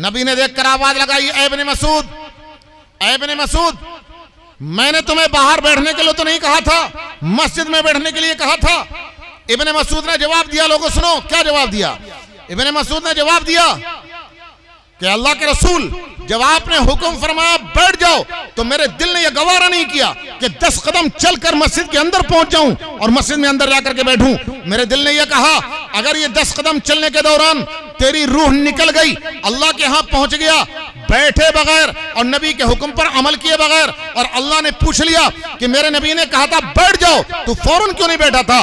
नबी ने देखकर आवाज लगाई, ऐ इब्ने मसूद, ऐ इब्ने मसूद, मैंने तुम्हें बाहर बैठने के लिए तो नहीं कहा था, मस्जिद में बैठने के लिए कहा था। इब्ने मसूद ने जवाब दिया, लोगों सुनो क्या जवाब दिया। इब्ने मसूद ने जवाब दिया कि अल्लाह के रसूल, जब आपने हुक्म फरमाया बैठ जाओ तो मेरे दिल ने यह गवारा नहीं किया कि 10 कदम चलकर मस्जिद के अंदर पहुंच जाऊं और मस्जिद में अंदर जाकर के बैठूं। मेरे दिल ने यह कहा, अगर ये 10 कदम चलने के दौरान तेरी रूह निकल गई, अल्लाह के यहां पहुंच गया बैठे बगैर और नबी के हुक्म पर अमल किए बगैर, और अल्लाह ने पूछ लिया कि मेरे नबी ने कहा था बैठ जाओ, तू फौरन क्यों नहीं बैठा था,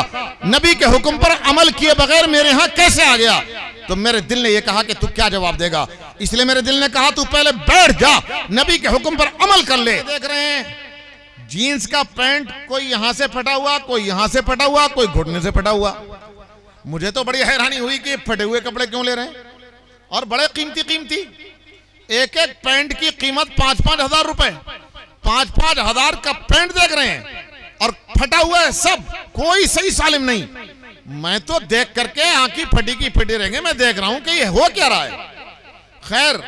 नबी के हुक्म पर अमल किए बगैर मेरे यहां कैसे आ गया। तो मेरे दिल ने यह कहा कि तू क्या जवाब देगा, इसलिए मेरे दिल ने कहा तू पहले बैठ जा, नबी के हुक्म पर अमल कर ले। देख रहे हैं जीन्स का पैंट कोई यहां से फटा हुआ, कोई यहां से फटा हुआ, कोई घुटने से फटा हुआ। मुझे तो बड़ी हैरानी हुई कि फटे हुए कपड़े क्यों ले रहे हैं, और बड़े कीमती कीमती। एक एक पैंट की कीमत 5-5 हजार रुपए, 5-5 हजार का पैंट देख रहे हैं और फटा हुआ है सब, कोई सही सालिम नहीं। मैं तो देख करके आंखी फटी की फटी रहेंगे, मैं देख रहा हूं कि ये हो क्या रहा है। खैर,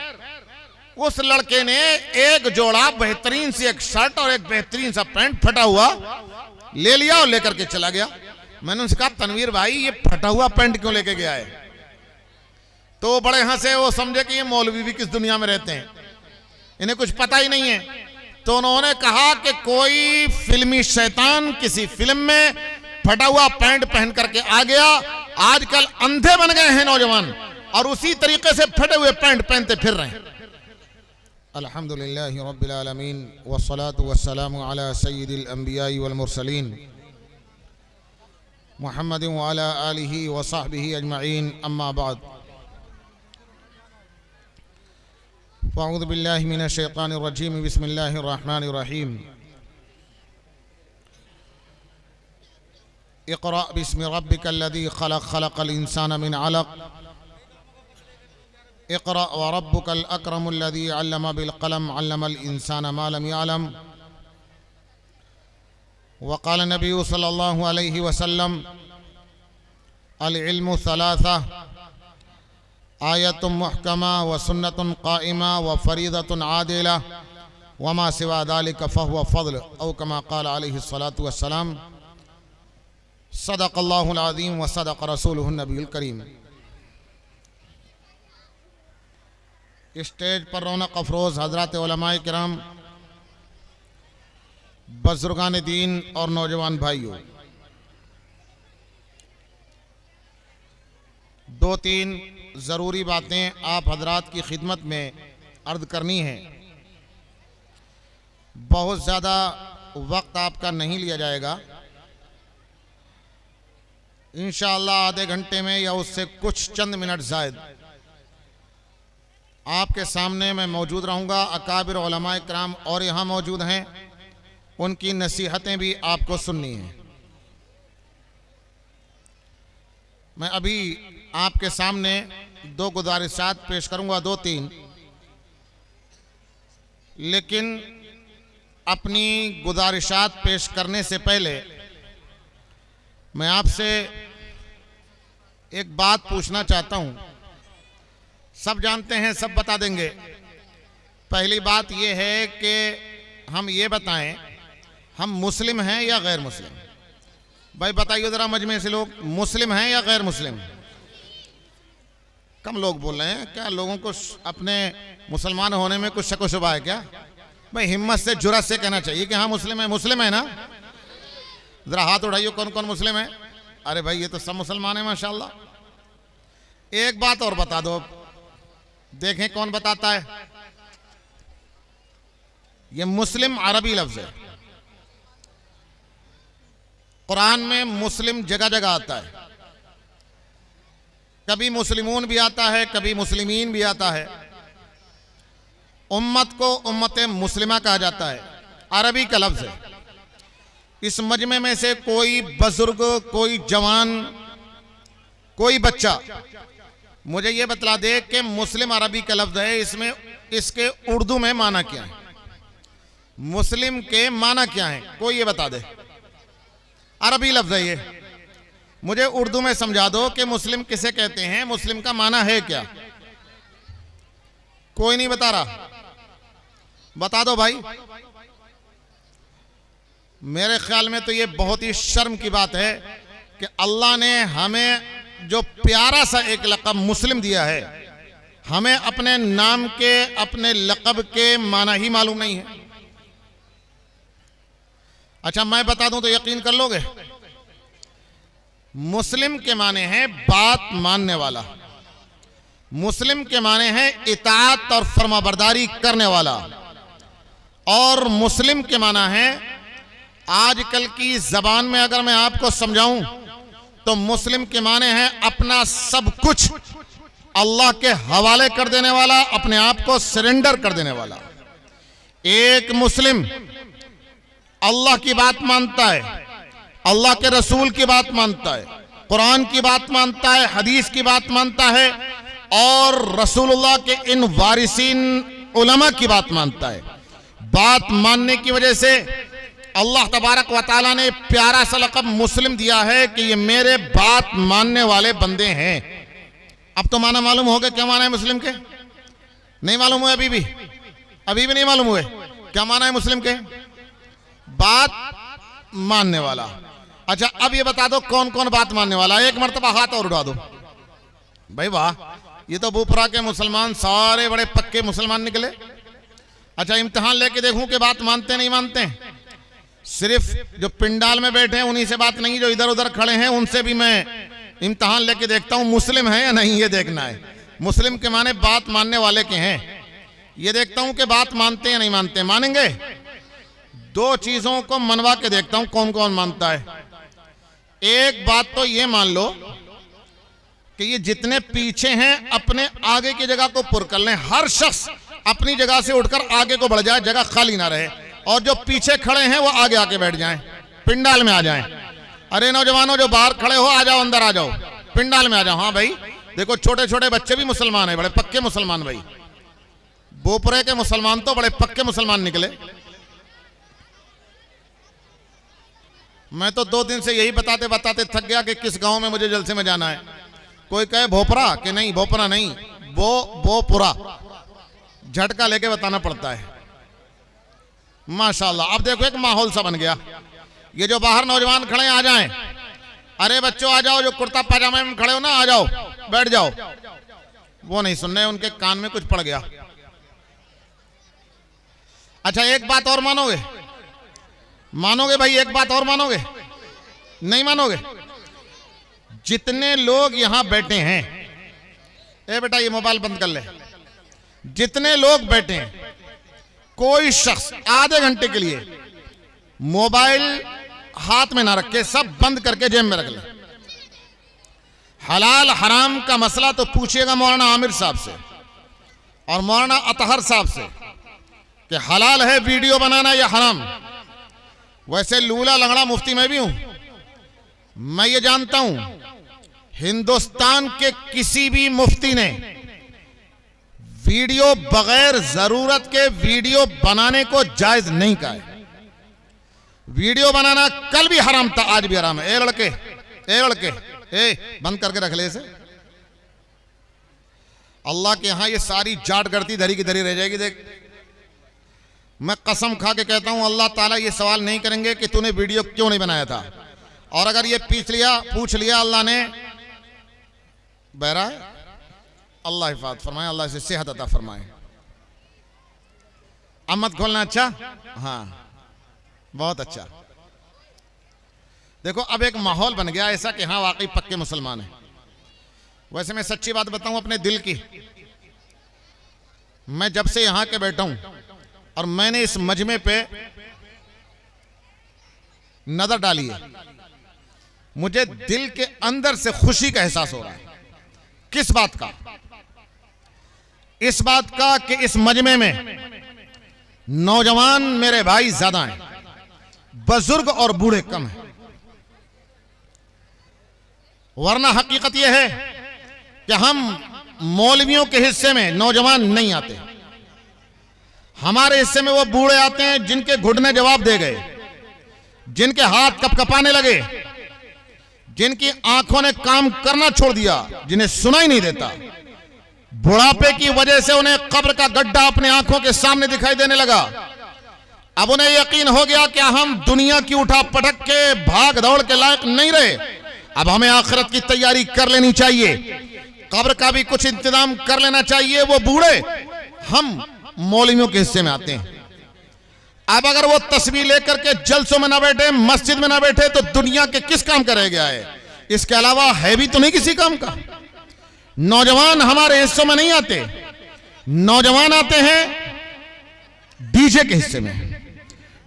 उस लड़के ने एक जोड़ा बेहतरीन सी एक शर्ट और एक बेहतरीन सा पैंट फटा हुआ ले लिया और लेकर के चला गया। मैंने उनसे कहा, तनवीर भाई ये फटा हुआ पैंट क्यों लेके गया है। तो बड़े हंसे, वो समझे कि ये मौलवी भी किस दुनिया में रहते हैं, इन्हें कुछ पता ही नहीं है। तो उन्होंने कहा कि कोई फिल्मी शैतान किसी फिल्म में फटा हुआ पैंट पहन करके आ गया। आजकल अंधे बन गए हैं नौजवान और उसी तरीके से फटे हुए पैंट पहनते फिर रहे हैं। अल्हम्दुलिल्लाहि रब्बिल आलमीन वस्सलातु वस्सलामु अला सय्यिदिल अंबिया'i वल मुरसलीन मुहम्मदिन व अला आलिहि व सहबिहि अजमईन, अम्मा बाद। अऊज़ु बिल्लाहि मिनश शैतानिर रजीम, बिस्मिल्लाहिर रहमानिर रहीम। इक़रा बिस्मि रब्बिकल्लज़ी खलक़, खलक़ल इंसाना मिन अलक़, इक़रा व रब्बुकल अकरमुल्लज़ी अल्लम बिल क़लम, अल्लमल इंसाना मा लम यअलम। व क़ाल नबी सल्लल्लाहु अलैहि वसल्लम, अल इल्मु सलासा, आयतुन मुहकमा व सुन्नतुन क़ाइमा व फ़रीदतुन आदिला व मा सिवा ज़ालिका फ़हुव फ़ज़्ल, औ कमा क़ाल अलैहि सलातु वस्सलाम। सदक़ल्लाहुल अज़ीम व सदक़ रसूलुहुन नबियुल करीम। स्टेज पर रौनक अफरोज़ हज़रात उलमाए किराम, बुज़ुर्गान दीन और नौजवान भाइयों, 2-3 ज़रूरी बातें आप हज़रात की खिदमत में अर्ज़ करनी है। बहुत ज़्यादा वक्त आपका नहीं लिया जाएगा, इंशाअल्लाह आधे घंटे में या उससे कुछ चंद मिनट ज़ायद आपके सामने मैं मौजूद रहूँगा। अकाबिर उलमाए किराम और यहाँ मौजूद हैं, उनकी नसीहतें भी आपको सुननी हैं। मैं अभी आपके सामने 2 गुजारिशात पेश करूँगा, 2-3, लेकिन अपनी गुजारिशात पेश करने से पहले मैं आपसे एक बात पूछना चाहता हूं। सब जानते हैं, सब बता देंगे। पहली बात यह है कि हम ये बताएं, हम मुस्लिम हैं या गैर मुस्लिम। भाई बताइए ज़रा मजमे से लोग, मुस्लिम हैं या गैर मुस्लिम। कम लोग बोल रहे हैं, क्या लोगों को अपने मुसलमान होने में कुछ शक व शुबा है क्या। भाई हिम्मत से, जुर्रत से कहना चाहिए कि हाँ मुस्लिम है। मुस्लिम है ना, जरा हाथ उठाइए, कौन कौन मुस्लिम है। अरे भाई ये तो सब मुसलमान है माशाल्लाह। एक बात और बता दो, देखें कौन बताता है। ये मुस्लिम अरबी लफ्ज है, कुरान में मुस्लिम जगह जगह आता है। कभी मुस्लिमून भी आता है, कभी मुस्लिमीन भी आता है। उम्मत को उम्मत मुस्लिमा कहा जाता है, अरबी का लफ्ज है। इस मजमे में से कोई बुजुर्ग, कोई जवान, कोई बच्चा मुझे ये बतला दे कि मुस्लिम अरबी का लफ्ज है, इसमें इसके उर्दू में माना क्या है, मुस्लिम के माना क्या है, कोई ये बता दे। अरबी लफ्ज है ये, मुझे उर्दू में समझा दो कि मुस्लिम किसे कहते हैं, मुस्लिम का माना है क्या। कोई नहीं बता रहा, बता दो भाई। मेरे ख्याल में तो ये बहुत ही शर्म की बात है कि अल्लाह ने हमें जो प्यारा सा एक लक़ब मुस्लिम दिया है, हमें अपने नाम के, अपने लक़ब के माना ही मालूम नहीं है। अच्छा मैं बता दूं तो यकीन कर लोगे। मुस्लिम के माने हैं बात मानने वाला, मुस्लिम के माने हैं इताअत और फरमाबरदारी करने वाला, और मुस्लिम के माना है, आजकल की जबान में अगर मैं आपको समझाऊं तो मुस्लिम के माने हैं अपना सब कुछ अल्लाह के हवाले कर देने वाला, अपने आप को सरेंडर कर देने वाला। एक मुस्लिम अल्लाह की बात मानता है, अल्लाह के रसूल की बात मानता है, कुरान की बात मानता है, हदीस की बात मानता है, और रसूलुल्लाह के इन वारिसीन उलमा की बात मानता है। बात मानने की वजह से अल्लाह तबारक व तआला ने प्यारा सा लक़ब मुस्लिम दिया है कि ये मेरे बात मानने वाले बंदे हैं। अब तो माना मालूम हो गया क्या माना है मुस्लिम के? नहीं मालूम हुए? अभी भी नहीं मालूम हुए क्या माना है मुस्लिम के? बात मानने वाला। अच्छा अब ये बता दो कौन कौन बात मानने वाला? एक मर्तबा हाथ और उठा दो भाई। वाह, ये तो बुपरा के मुसलमान सारे बड़े पक्के मुसलमान निकले। अच्छा इम्तिहान लेके देखूं कि बात मानते नहीं मानते? सिर्फ जो पिंडाल में बैठे हैं उन्हीं से बात नहीं, जो इधर उधर खड़े हैं उनसे भी मैं इम्तिहान लेके देखता हूं मुस्लिम है या नहीं, ये देखना है। मुस्लिम के माने बात मानने वाले के हैं, ये देखता हूं कि बात मानते या नहीं मानते। मानेंगे? दो चीजों को मनवा के देखता हूं कौन कौन मानता है। एक बात तो ये मान लो कि ये जितने पीछे हैं अपने आगे की जगह को पुर कर लें, हर शख्स अपनी जगह से उठकर आगे को बढ़ जाए, जगह खाली ना रहे, और जो पीछे खड़े हैं वो आगे आके बैठ जाएं, पिंडाल में आ जाएं। अरे नौजवानों जो बाहर खड़े हो आ जाओ, अंदर आ जाओ, पिंडाल में आ जाओ। हाँ भाई देखो छोटे छोटे बच्चे भी मुसलमान हैं, बड़े पक्के मुसलमान। भाई बोपरे के मुसलमान तो बड़े पक्के मुसलमान निकले। मैं तो 2 दिन से यही बताते बताते थक गया कि किस गांव में मुझे जलसे में जाना है। कोई कहे भोपरा, कि नहीं भोपरा नहीं, बोपुरा, झटका लेके बताना पड़ता है। माशाल्लाह अब देखो एक माहौल सा बन गया। ये जो बाहर नौजवान खड़े आ जाएं, अरे बच्चों आ जाओ, जो कुर्ता पैजामे में खड़े हो ना आ जाओ, बैठ जाओ। वो नहीं सुन रहे, उनके कान में कुछ पड़ गया। अच्छा एक बात और मानोगे? मानोगे भाई? एक बात और मानोगे? नहीं मानोगे? जितने लोग यहां बैठे हैं, ए बेटा ये मोबाइल बंद कर ले, जितने लोग बैठे हैं कोई शख्स आधे घंटे के लिए मोबाइल हाथ में ना रखे, सब बंद करके जेब में रख ले। हलाल हराम का मसला तो पूछिएगा मौलाना आमिर साहब से और मौलाना अतहर साहब से कि हलाल है वीडियो बनाना या हराम। वैसे लूला लंगड़ा मुफ्ती मैं भी हूं, मैं ये जानता हूं हिंदुस्तान के किसी भी मुफ्ती ने वीडियो बगैर जरूरत के वीडियो बनाने को जायज नहीं कहा है। वीडियो बनाना कल भी हराम था, आज भी हराम है। ए लड़के बंद करके रख ले इसे। अल्लाह के यहां ये सारी जाट करती धरी की धरी रह जाएगी। देख मैं कसम खा के कहता हूं अल्लाह ताला ये सवाल नहीं करेंगे कि तूने वीडियो क्यों नहीं बनाया था, और अगर ये पूछ लिया अल्लाह ने, बहरा है, अल्लाह हिफाजत फरमाए, अल्लाह से सेहत अता फरमाए। अम्मत खोलना अच्छा, हाँ बहुत अच्छा। देखो अब एक माहौल बन गया ऐसा कि हाँ वाकई पक्के मुसलमान हैं। वैसे मैं सच्ची बात बताऊं अपने दिल की, मैं जब से यहां के बैठा हूं और मैंने इस मजमे पे नजर डाली है, मुझे दिल के अंदर से खुशी का एहसास हो रहा है। किस बात का? इस बात का कि इस मजमे में नौजवान मेरे भाई ज्यादा हैं, बुजुर्ग और बूढ़े कम हैं। वरना हकीकत यह है कि हम मौलवियों के हिस्से में नौजवान नहीं आते, हमारे हिस्से में वो बूढ़े आते हैं जिनके घुटने जवाब दे गए, जिनके हाथ कपकपाने लगे, जिनकी आंखों ने काम करना छोड़ दिया, जिन्हें सुनाई नहीं देता। बुढ़ापे की वजह से उन्हें कब्र का गड्ढा अपने आंखों के सामने दिखाई देने लगा। अब उन्हें यकीन हो गया कि हम दुनिया की उठा पटक के भाग दौड़ के लायक नहीं रहे, अब हमें आखिरत की तैयारी कर लेनी चाहिए, कब्र का भी कुछ इंतजाम कर लेना चाहिए। वो बूढ़े हम मौलवियों के हिस्से में आते हैं। अब अगर वो तस्वीर लेकर के जलसों में ना बैठे, मस्जिद में ना बैठे, तो दुनिया के किस काम का रह गया है? इसके अलावा है भी तो नहीं किसी काम का। नौजवान हमारे हिस्सों में नहीं आते, नौजवान आते हैं डीजे के हिस्से में,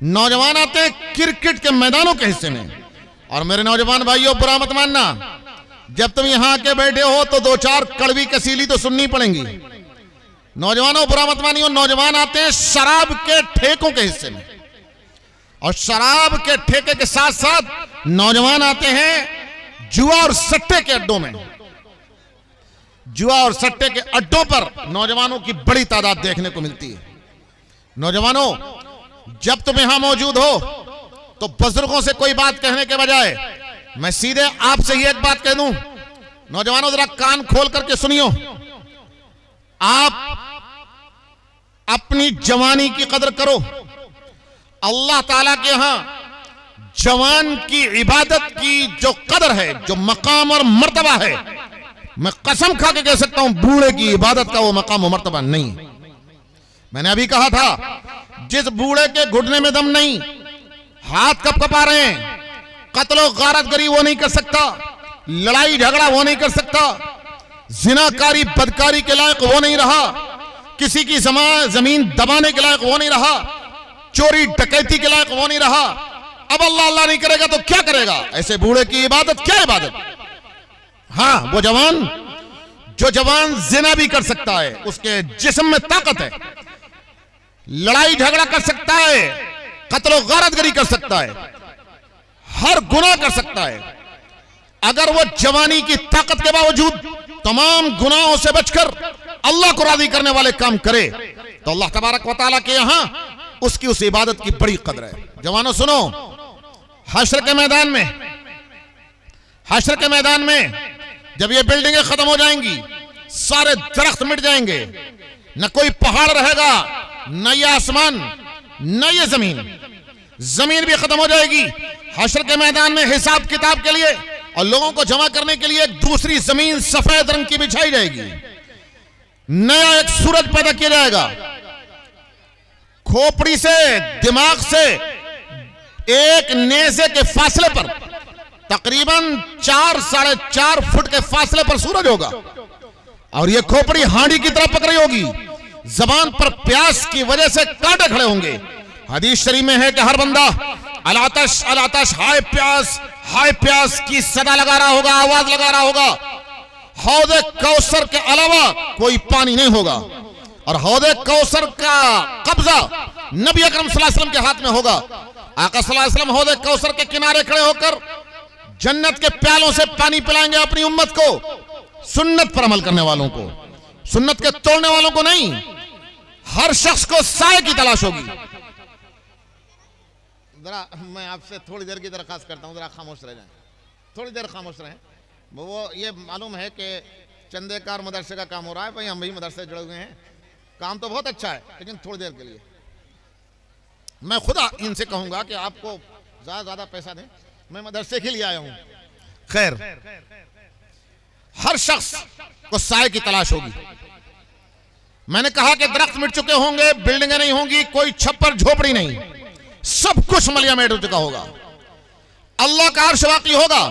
नौजवान आते हैं क्रिकेट के मैदानों के हिस्से में। और मेरे नौजवान भाइयों, बुरा मत मानना, जब तुम यहां आके बैठे हो तो दो चार कड़वी कसीली तो सुननी पड़ेंगी। नौजवानों, बुरा मत मानियो, नौजवान आते हैं शराब के ठेकों के हिस्से में, और शराब के ठेके के साथ साथ नौजवान आते हैं जुआ और सट्टे के अड्डों में। जुआ और सट्टे के अड्डों पर नौजवानों की बड़ी तादाद देखने को मिलती है। नौजवानों, जब तुम यहां मौजूद हो तो बुजुर्गों से कोई बात कहने के बजाय मैं सीधे आपसे ही एक बात कह दूं। नौजवानों, जरा कान खोल करके सुनियो। आप अपनी जवानी की कदर करो। अल्लाह ताला के यहां जवान की इबादत की जो कदर है, जो मकाम और मर्तबा है, मैं कसम खा के कह सकता हूं बूढ़े की इबादत का वो मकाम और मर्तबा नहीं। मैंने अभी कहा था, जिस बूढ़े के घुटने में दम नहीं, हाथ कपकपा रहे हैं, कत्लो गारतगरी वो नहीं कर सकता, लड़ाई झगड़ा वो नहीं कर सकता, जिनाकारी बदकारी के लायक वो नहीं रहा, किसी की जमीन दबाने के लायक वो नहीं रहा, चोरी डकैती के लायक वो नहीं रहा। अब अल्लाह अल्लाह नहीं करेगा तो क्या करेगा? ऐसे बूढ़े की इबादत क्या इबादत? हाँ, वो जवान, जो जवान जिना भी कर सकता है, उसके जिस्म में ताकत है, लड़ाई झगड़ा कर सकता है, कत्लो गारतगरी कर सकता है, हर गुनाह कर सकता है। अगर वो जवानी की ताकत के बावजूद तमाम गुनाहों से बचकर अल्लाह को राजी करने वाले काम करे तो अल्लाह तबारक व तआला के यहां उसकी उस इबादत की बड़ी कदर है। जवानों सुनो, हश्र के मैदान में, हश्र के मैदान में जब ये बिल्डिंगें खत्म हो जाएंगी, सारे दरख्त मिट जाएंगे, न कोई पहाड़ रहेगा, न ये आसमान, न ये जमीन, जमीन भी खत्म हो जाएगी। हश्र के मैदान में हिसाब किताब के लिए और लोगों को जमा करने के लिए एक दूसरी जमीन सफेद रंग की बिछाई जाएगी, नया एक सूरज पैदा किया जाएगा। खोपड़ी से, दिमाग से एक नेज़े के फासले पर, तकरीबन 4-4.5 फुट के फासले पर सूरज होगा, और यह खोपड़ी हांडी की तरह पकड़ी होगी, जबान पर प्यास की वजह से कांटे खड़े होंगे। हदीस शरीफ में है कि हर बंदा अलातश अलातश, हाय प्यास की सदा लगा रहा होगा, आवाज लगा रहा होगा। हौदे कौसर के अलावा कोई पानी नहीं होगा, और हौदे कौसर का कब्जा नबी अकरम सल्लल्लाहु अलैहि वसल्लम के हाथ में होगा। आका सल्लल्लाहु अलैहि वसल्लम हौदे कौसर के किनारे खड़े होकर जन्नत के प्यालों से पानी पिलाएंगे अपनी उम्मत को, सुन्नत पर अमल करने वालों को, सुन्नत के तोड़ने वालों को नहीं। हर शख्स को साए की तलाश होगी। जरा मैं आपसे थोड़ी देर की दरखास्त करता हूं, जरा खामोश रह जाएं, थोड़ी देर खामोश रहें। वो ये मालूम है कि चंदेकार मदरसे का काम हो रहा है, भाई हम भी मदरसे जुड़े हुए हैं, काम तो बहुत अच्छा है, लेकिन थोड़ी देर के लिए मैं खुदा इनसे कहूंगा कि आपको ज्यादा पैसा दें, मैं मदरसे के लिए आया हूं। खैर, हर शख्स को साए की तलाश होगी। मैंने कहा कि दरख्त मिट चुके होंगे, बिल्डिंगें नहीं होंगी, कोई छप्पर झोपड़ी नहीं, सब कुछ मलियामेट हो चुका होगा। अल्लाह का अर्श बाकी होगा,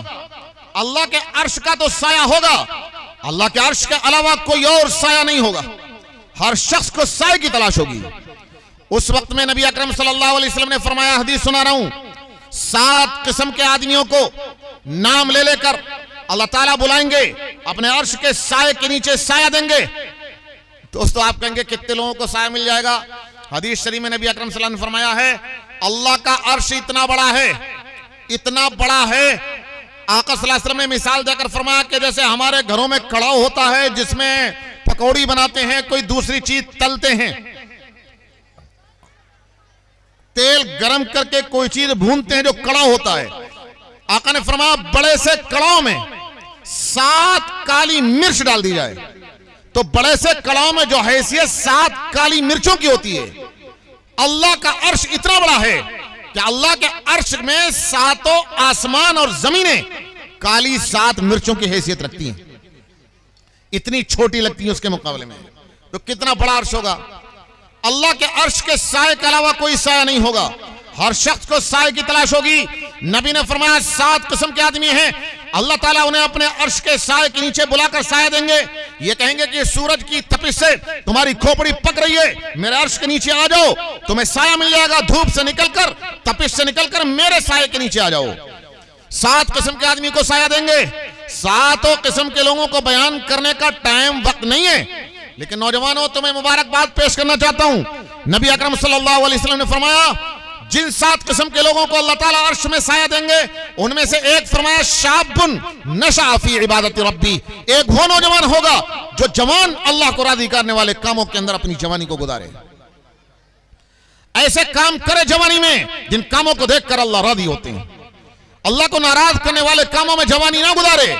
अल्लाह के अर्श का तो साया होगा, अल्लाह के अर्श के अलावा कोई और साया नहीं होगा। हर शख्स को साए की तलाश होगी। उस वक्त में नबी अकरम सल्लल्लाहु अलैहि वसल्लम ने फरमाया, हदीस सुना रहा हूं, 7 किस्म के आदमियों को नाम ले लेकर अल्लाह ताला बुलाएंगे, अपने अर्श के साए के नीचे साया देंगे। दोस्तों, आप कहेंगे कितने लोगों को साया मिल जाएगा? हदीस शरीफ में नबी अकरम सल्लल्लाहु अलैहि वसल्लम ने फरमाया है, अल्लाह का अर्श इतना बड़ा है, इतना बड़ा है। आका सल्लल्लाहु अलैहि वसल्लम ने मिसाल देकर फरमाया कि जैसे हमारे घरों में कड़ाह होता है जिसमें पकौड़ी बनाते हैं, कोई दूसरी चीज तलते हैं, तेल गरम करके कोई चीज भूनते हैं जो कड़ाह होता है। आका ने फरमाया बड़े से कड़ाह में 7 काली मिर्च डाल दी जाए, तो बड़े से कलाम में जो हैसियत 7 काली मिर्चों की होती है, अल्लाह का अर्श इतना बड़ा है कि अल्लाह के अर्श में 7 आसमान और जमीनें काली 7 मिर्चों की हैसियत रखती हैं। इतनी छोटी लगती है उसके मुकाबले में, तो कितना बड़ा अर्श होगा। अल्लाह के अर्श के साए के अलावा कोई साया नहीं होगा। हर शख्स को साए की तलाश होगी। नबी ने फरमाया 7 किस्म के आदमी हैं, अल्लाह ताला उन्हें अपने अर्श के साए के नीचे बुलाकर साया देंगे। ये कहेंगे कि सूरज की तपिश से तुम्हारी खोपड़ी पक रही है, मेरे अर्श के नीचे आ जाओ, तुम्हें साया मिल जाएगा। धूप से निकलकर, तपिश से निकलकर मेरे साए के नीचे आ जाओ। 7 किस्म के आदमी को साया देंगे। 7 किस्म के लोगों को बयान करने का टाइम वक्त नहीं है, लेकिन नौजवानों तुम्हें मुबारकबाद पेश करना चाहता हूं। नबी अकरम सल्लल्लाहु अलैहि वसल्लम ने फरमाया जिन 7 किस्म के लोगों को अल्लाह ताला अर्श में साया देंगे, उनमें से एक फरमाया शाबुन नशा फी इबादत रब्बी, एक वो नौजवान होगा जो जवान अल्लाह को राजी करने वाले कामों के अंदर अपनी जवानी को गुजारे। ऐसे काम करे जवानी में जिन कामों को देखकर अल्लाह राजी होते हैं। अल्लाह को नाराज करने वाले कामों में जवानी ना गुजारे।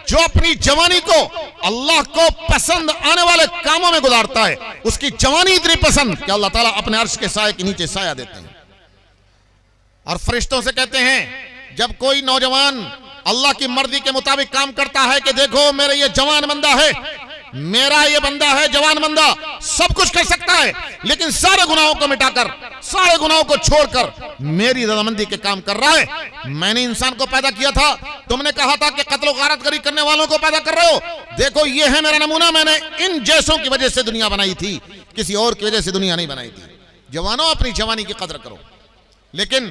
जो अपनी जवानी को अल्लाह को पसंद आने वाले कामों में गुजारता है, उसकी जवानी इतनी पसंद कि अल्लाह ताला अपने अर्श के साए के नीचे साया देते हैं। और फरिश्तों से कहते हैं जब कोई नौजवान अल्लाह की मर्जी के मुताबिक काम करता है कि देखो मेरे ये जवान बंदा है, मेरा ये बंदा है जवान बंदा, सब कुछ कर सकता है, लेकिन सारे गुनाहों को मिटाकर, सारे गुनाहों को छोड़कर मेरी रजामंदी के काम कर रहा है। मैंने इंसान को पैदा किया था, तुमने कहा था कि कत्ल गारतगरी करने वालों को पैदा कर रहे हो, देखो ये है मेरा नमूना, मैंने इन जैसों की वजह से दुनिया बनाई थी, किसी और की वजह से दुनिया नहीं बनाई थी। जवानों अपनी जवानी की कदर करो। लेकिन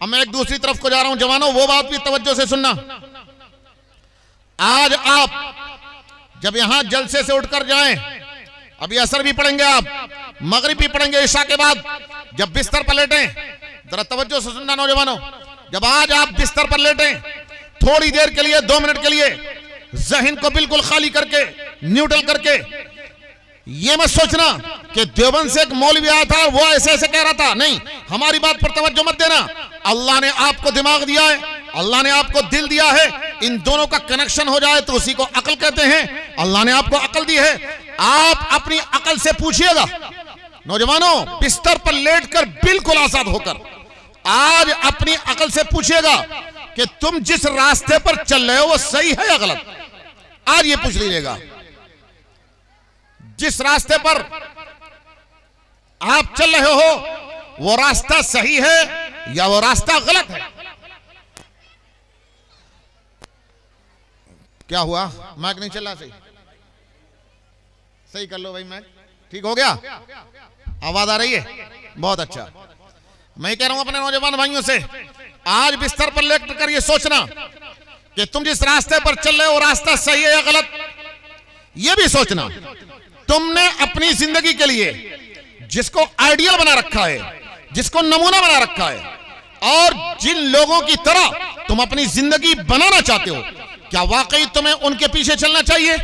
अब मैं एक दूसरी तरफ को जा रहा हूं। जवानों वो बात भी तवज्जो से सुनना, आज आप जब यहां जलसे से उठकर जाएं, अभी असर भी पढ़ेंगे आप, मगरिब भी पढ़ेंगे इशा के बाद, जब बिस्तर पर लेटें, जरा तवज्जो से सुनना नौजवानों, जब आज आप बिस्तर पर लेटें, थोड़ी देर के लिए 2 मिनट के लिए जहन को बिल्कुल खाली करके, न्यूट्रल करके, ये मत सोचना कि देवबंद से एक मौलवी आया था वो ऐसे ऐसे कह रहा था, नहीं, हमारी बात पर तवज्जो मत देना। अल्लाह ने आपको दिमाग दिया है, अल्लाह ने आपको दिल दिया है, इन दोनों का कनेक्शन हो जाए तो उसी को अकल कहते हैं। अल्लाह ने आपको अकल दी है, आप अपनी अकल से पूछिएगा। नौजवानों बिस्तर पर लेटकर बिल्कुल आजाद होकर आज अपनी अकल से पूछिएगा कि तुम जिस रास्ते पर चल रहे हो वो सही है या गलत। आज ये पूछ लीजिएगा, जिस रास्ते पर आप चल रहे हो वो रास्ता सही है या वो रास्ता गलत है। क्या हुआ, माइक नहीं चल रहा? सही कर लो भाई, माइक ठीक हो गया, आवाज आ रही है, बहुत अच्छा। मैं कह रहा हूं अपने नौजवान भाइयों से, आज बिस्तर पर लेट कर ये सोचना कि तुम जिस रास्ते पर चल रहे हो रास्ता सही है या गलत। ये भी सोचना तुमने अपनी जिंदगी के लिए जिसको आइडियल बना रखा है, जिसको नमूना बना रखा है, और जिन लोगों की तरह तुम अपनी जिंदगी बनाना चाहते हो, क्या वाकई तुम्हें उनके पीछे चलना चाहिए?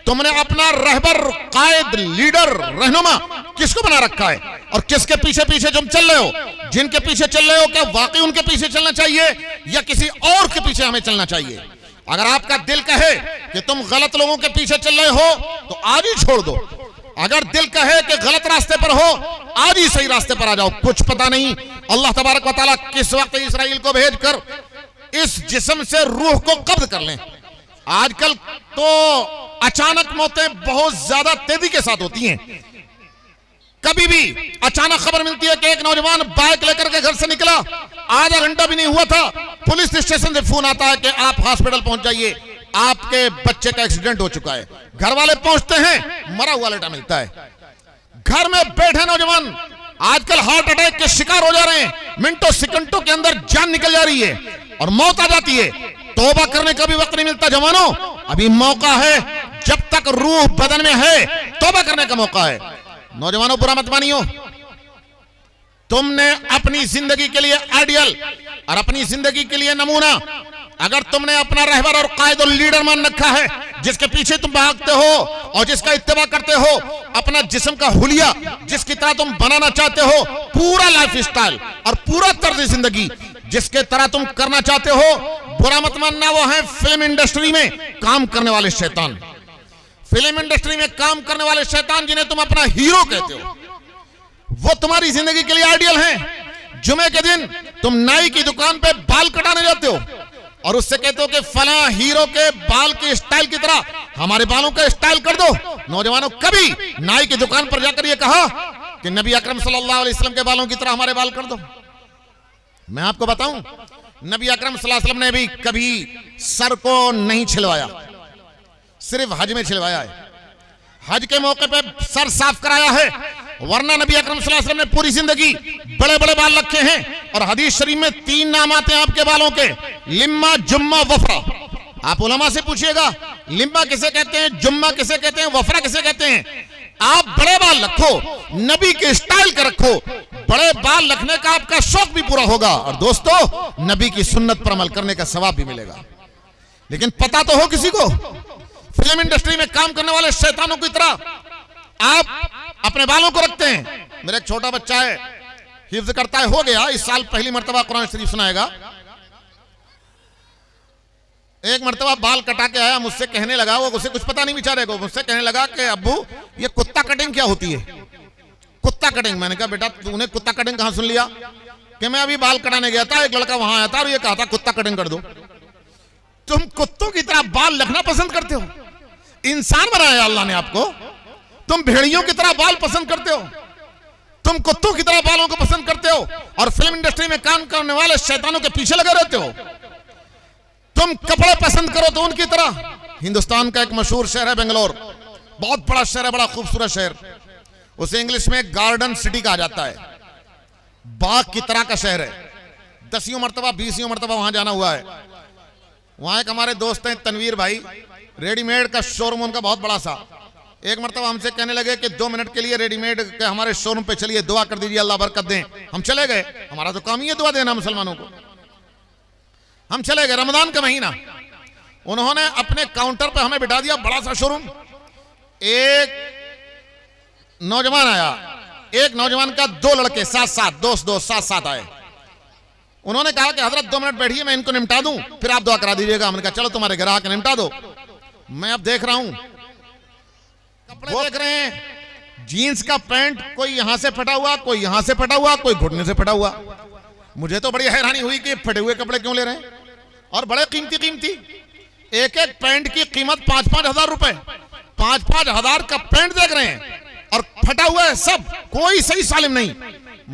तुमने अपना रहबर, कायद, लीडर, रहनुमा किसको बना रखा है, और किसके पीछे पीछे तुम चल रहे हो? जिनके पीछे चल रहे हो क्या वाकई उनके पीछे चलना चाहिए या किसी और के पीछे हमें चलना चाहिए? अगर आपका दिल कहे कि तुम गलत लोगों के पीछे चल रहे हो तो आज ही छोड़ दो। अगर दिल कहे कि गलत रास्ते पर हो, आज ही सही रास्ते पर आ जाओ। कुछ पता नहीं अल्लाह तबारक व तआला किस वक्त इस्राइल को भेजकर इस जिस्म से रूह को कब्ज कर लें। आजकल तो अचानक मौतें बहुत ज्यादा तेजी के साथ होती हैं। कभी भी अचानक खबर मिलती है कि एक नौजवान बाइक लेकर के घर से निकला, आधा घंटा भी नहीं हुआ था, पुलिस स्टेशन से फोन आता है कि आप हॉस्पिटल पहुंच जाइए, आपके बच्चे का एक्सीडेंट हो चुका है। घर वाले पहुंचते हैं, मरा हुआ लेटा मिलता है। घर में बैठे नौजवान आजकल हार्ट अटैक के शिकार हो जा रहे हैं, मिनटों सेकंडों के अंदर जान निकल जा रही है और मौत आ जाती है। तौबा करने का भी वक्त नहीं मिलता। जवानों अभी मौका है, जब तक रूह बदन में है तौबा करने का मौका है। नौजवानों बुरा मत मानियो, तुमने अपनी जिंदगी के लिए आइडियल और अपनी जिंदगी के लिए नमूना अगर तुमने अपना रहबर और कायद और लीडर मान रखा है, जिसके पीछे तुम भागते हो और जिसका इत्तेबा करते हो, अपना जिस्म का हुलिया जिसकी तरह तुम बनाना चाहते हो, पूरा लाइफ स्टाइल और पूरा तर्ज जिंदगी जिसके तरह तुम करना चाहते हो, बुरा मत मानना वो है फिल्म इंडस्ट्री में काम करने वाले शैतान। फिल्म इंडस्ट्री में काम करने वाले शैतान जिन्हें तुम अपना हीरो कहते हो, वो तुम्हारी जिंदगी के लिए आइडियल हैं। जुमे के दिन तुम नाई की दुकान पे बाल कटाने जाते हो और उससे कहते हो कि फला हीरो के बाल की स्टाइल की तरह हमारे बालों का स्टाइल कर दो। नौजवानों, कभी नाई की दुकान पर जाकर ये कहा कि नबी अकरम सल्लल्लाहु अलैहि वसल्लम के बालों की तरह हमारे बाल कर दो? मैं आपको बताऊं, नबी अकरम सल्लल्लाहु अलैहि वसल्लम ने भी कभी सर को नहीं छिलवाया, सिर्फ हज में छिलवाया है। हज के मौके पे सर साफ कराया है, वरना नबी अकरम सल्लल्लाहु अलैहि वसल्लम ने पूरी जिंदगी बड़े बड़े बाल रखे हैं। और हदीस शरीफ में 3 नाम आते हैं आपके बालों के, लिम्मा, जुम्मा, वफरा। आप उलमा से पूछिएगा लिम्मा किसे कहते हैं, जुम्मा किसे कहते हैं, वफरा किसे कहते हैं। आप बड़े बाल रखो, नबी के स्टाइल का रखो, बड़े बाल रखने का आपका शौक भी पूरा होगा और दोस्तों नबी की सुन्नत पर अमल करने का सवाब भी मिलेगा। लेकिन पता तो हो किसी को, फिल्म इंडस्ट्री में काम करने वाले शैतानों की तरह आप अपने बालों को रखते हैं। मेरा एक छोटा बच्चा है, हिफ्ज करता है, हो गया इस साल पहली मर्तबा कुरान शरीफ सुनाएगा। एक मर्तबा बाल कटा के आया, मुझसे कहने लगा, वो उसे कुछ पता नहीं बेचारे को, मुझसे कहने लगा कि अब्बू ये कुत्ता कटिंग क्या होती है? कुत्ता कटिंग। मैंने कहा बेटा तूने कुत्ता कटिंग कहां सुन लिया? कि मैं अभी बाल कटाने गया था, एक लड़का वहां आया था और ये कहा था कुत्ता कटिंग कर दो। तुम कुत्तों की तरह बाल रखना पसंद करते हो? इंसान बनाया अल्लाह ने आपको, तुम भेड़ियों की तरह बाल पसंद करते हो, तुम कुत्तों की तरह बालों को पसंद करते हो और फिल्म इंडस्ट्री में काम करने वाले शैतानों के पीछे लगे रहते हो। तुम कपड़े पसंद करो तो उनकी तरह। हिंदुस्तान का एक मशहूर शहर है बेंगलोर, बहुत बड़ा शहर है, बड़ा खूबसूरत शहर, उसे इंग्लिश में गार्डन सिटी कहा जाता है, बाग की तरह का शहर है। 10वीं मर्तबा 20वीं मर्तबा वहां जाना हुआ है। वहां एक हमारे दोस्त हैं तनवीर भाई, रेडीमेड का शोरूम उनका बहुत बड़ा सा। एक मर्तबा हमसे कहने लगे कि 2 मिनट के लिए रेडीमेड के हमारे शोरूम पे चलिए, दुआ कर दीजिए अल्लाह बरकत दें। हम चले गए, हमारा तो काम ही है दुआ देना मुसलमानों को। हम चले गए, रमजान का महीना, उन्होंने अपने काउंटर पे हमें बिठा दिया, बड़ा सा शोरूम। एक नौजवान आया, एक नौजवान का 2 लड़के साथ साथ, दोस्त साथ साथ आए। उन्होंने कहा कि हजरत 2 मिनट बैठिए, मैं इनको निपटा दूं, फिर आप दुआ करा दीजिएगा। हमने कहा चलो तुम्हारे घर आके निपटा दो। मैं अब देख रहा हूं, कपड़े देख रहे हैं, जीन्स का पैंट कोई यहां से फटा हुआ, कोई यहां से फटा हुआ, कोई घुटने से फटा हुआ। मुझे तो बड़ी हैरानी हुई कि फटे हुए कपड़े क्यों ले रहे हैं, और बड़े कीमती। एक एक पैंट की कीमत 5-5 हजार रुपए, 5-5 हजार का पैंट देख रहे हैं और फटा हुआ है सब, कोई सही सालिम नहीं।